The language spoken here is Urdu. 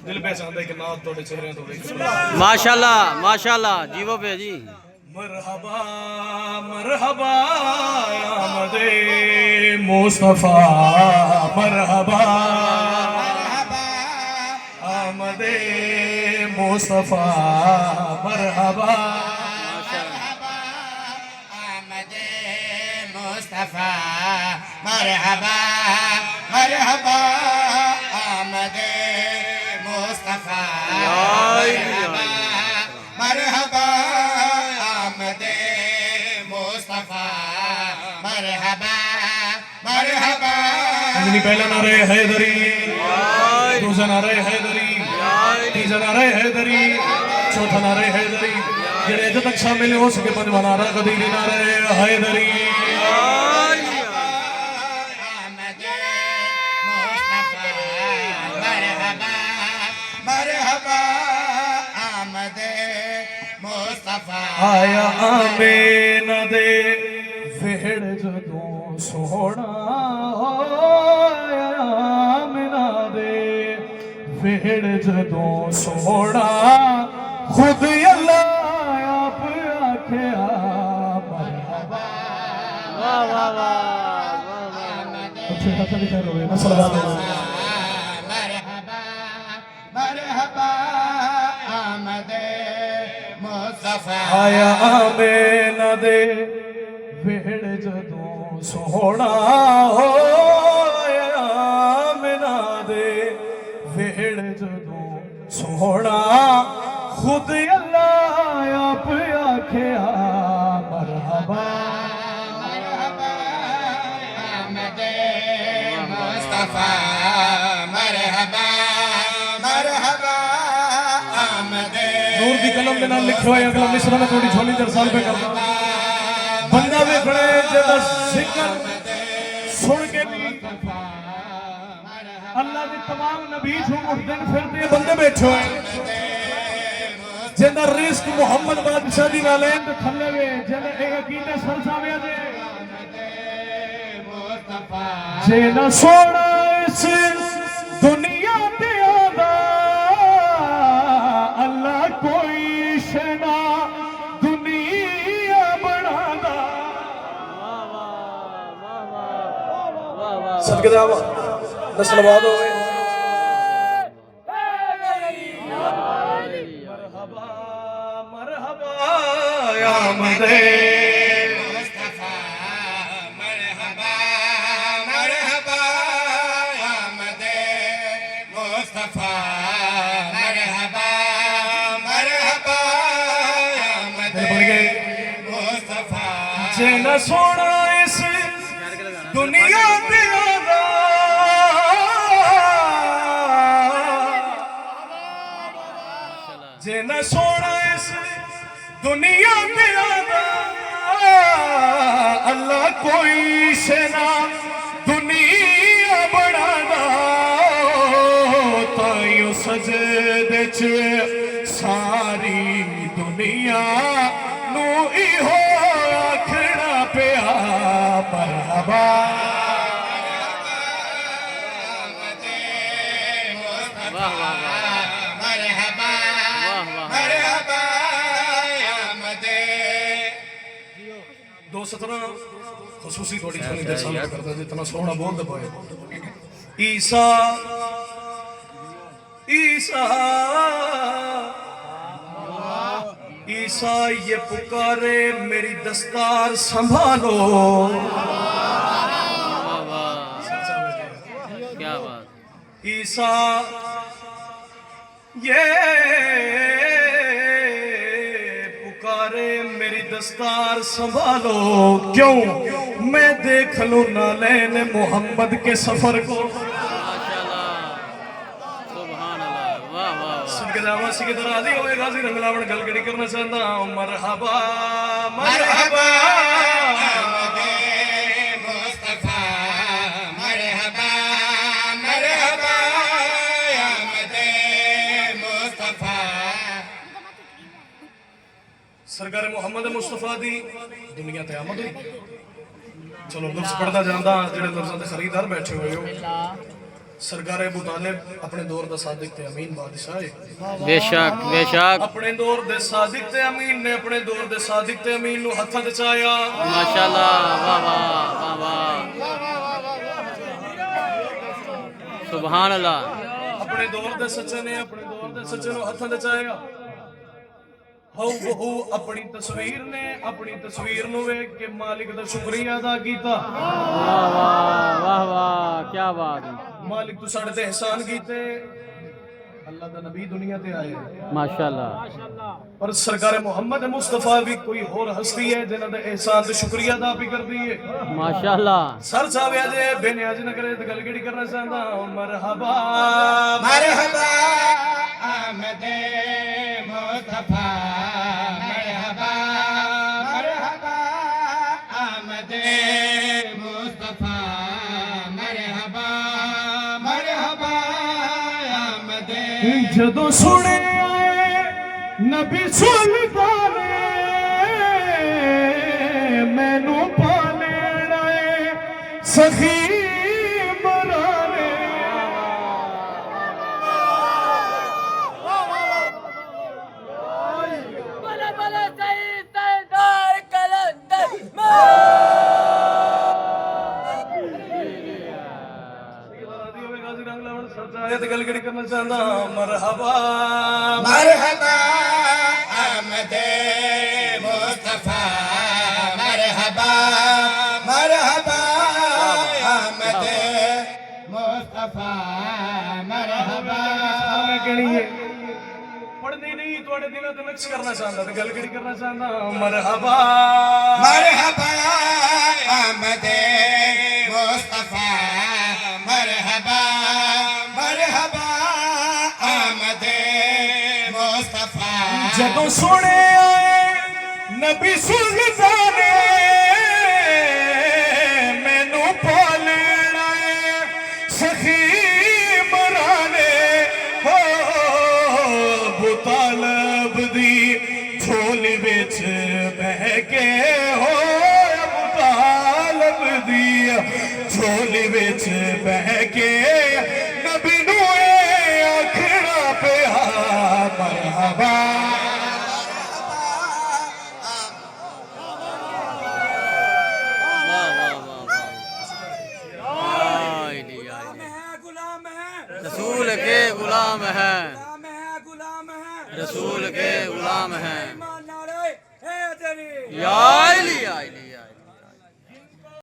دل پہ چاہتا ہے کہ نات توڑے چہرے تو دیکھ ماشاءاللہ جیو پہ جی مرحبا مرحبا آمد مصطفیٰ مرحبا آمد مصطفیٰ مرحبا آمد مصطفیٰ مرحبا مرحبا آمد مصطفیٰ مرحبا مرحبا آمد مصطفیٰ مرحبا مرحبا پہلا نعرہ حیدری دوسرا نعرہ حیدری تیسرا نعرہ حیدری چوتھا نعرہ حیدری جنہیں جو تک شامل ہو سکے پنجواں نعرہ قدیری نعرہ حیدری آمد مصطفیٰ مرحبا مرحبا آمد مصطفیٰ آیا آمین دے وہڑ جدوں سونا آیا آمین دے وہڑ جدوں سونا خود اللہ آپ آکھیا مرحبا اچھے خطہ بھی خیر ہوئے نا صلوات اللہ مرحبا مرحبا آمد مصطفیٰ آیا آمین دے وہڑ جدوں سونا آیا آمین دے وہڑ جدوں سونا خود اللہ آپ آکھیا مرحبا مرحبا آمد مصطفیٰ مرحبا مرحبا آمد نور دی قلم میں نام لکھو ہے اگلا مصرہ میں تھوڑی چھولی در سال پہ کرتا بندہ میں کھڑے جدہ ذکر سن کے بھی اللہ دی تمام نبی چھو اٹھدن پھرتے بندے بیٹھو ہیں جنہ رزق محمد بادشاہ دی نالین دے تھلے وے جنہ ایک عقیدے سر ساویا دے جنہ سونا اس دنیا تے آدھا اللہ کوئی شنا دنیا بڑھا دا صدقہ دعوہ نسل آباد ہوئے مرحبا مرحبا آمد مصطفیٰ مرحبا مرحبا آمد مصطفیٰ مرحبا مرحبا آمد مصطفیٰ جنہ سونا اس دنیا پہ آدھا جنہ سونا اس دنیا پہ آدھا اللہ کوئی شنا دنیا بڑھا دا تائیو سجدے چھے ساری دنیا نو ایہو آکھنا پیا مرحبا مرحبا مرحبا آمد دو سترہ خصوصی تھوڑی چھوڑی دیر سال پہ کرتا جتنا سونا بول دے پائے عیسیٰ عیسیٰ عیسیٰ یہ پکارے میری دستار سنبھالو کیا بات عیسیٰ یہ پکارے میری دستار سنبھالو کیوں میں دیکھ لوں نالین محمد کے سفر کو سبحان اللہ واہ واہ صدقہ جاوہ سکی در آدھی ہوئے غازی رنگلاوڑ گل گڑی کرنا چاہتا ہوں مرحبا مرحبا آمد مصطفیٰ مرحبا مرحبا آمد مصطفیٰ سرکار محمد مصطفیٰ دی دنیا تے آمد ہوئی چلو لفظ پڑھتا جاندہ جڑے لفظاں دے خریدار بیٹھے ہوئے ہو سرکار ابو طالب اپنے دور دا صادق تے امین بادشاہ ہے بے شک بے شک اپنے دور دے صادق تے امین نے اپنے دور دے صادق تے امین نو ہتھاں تے چایا ماشاءاللہ واہ واہ واہ سبحان اللہ اپنے دور دے سچے نے اپنے دور دے سچے نو ہتھاں تے چایا ہو بہو اپنی تصویر نو ویکھ کے مالک دا شکریہ ادا کیتا واہ واہ واہ واہ کیا بات ہے مالک تو ساڈے تے احسان کیتے اللہ دا نبی دنیا تے آئے ماشاءاللہ پر سرکار محمد مصطفیٰ بھی کوئی اور ہستی ہے جنہاں دے احسان تے شکریہ ادا بھی کردی ہے ماشاءاللہ سر چاہے جے بے نیاز نہ کرے تے گل کیڑی کرنا چاہندا مرحبا مرحبا آمد مصطفیٰ مرحبا مرحبا آمد مصطفیٰ مرحبا مرحبا آمد جدوں سنے آئے نبی سلطان مینوں پالنا اے سخی مرانے بلے بلے سعید سردار کلندر گل کیڑی کرنا چاہندا مرحبا مرحبا آمد مصطفیٰ مرحبا مرحبا آمد مصطفیٰ مرحبا میں کہنی ہے پڑھنی نہیں تواڈے دلوں تے نقش کرنا چاہندا تے گل کیڑی کرنا چاہندا مرحبا مرحبا آمد مصطفیٰ مرحبا مرحبا آمد مصطفیٰ جدوں سنے آئے نبی سلطان مینوں پالنا اے سخی مرانے ہو ابو طالب دی جھولی وچ بہ کے ہو ابو طالب دی جھولی وچ بہ کے نبی نو اے آکھنا پیا مرحبا رسول کے غلام ہیں رسول کے غلام ہیں یا علی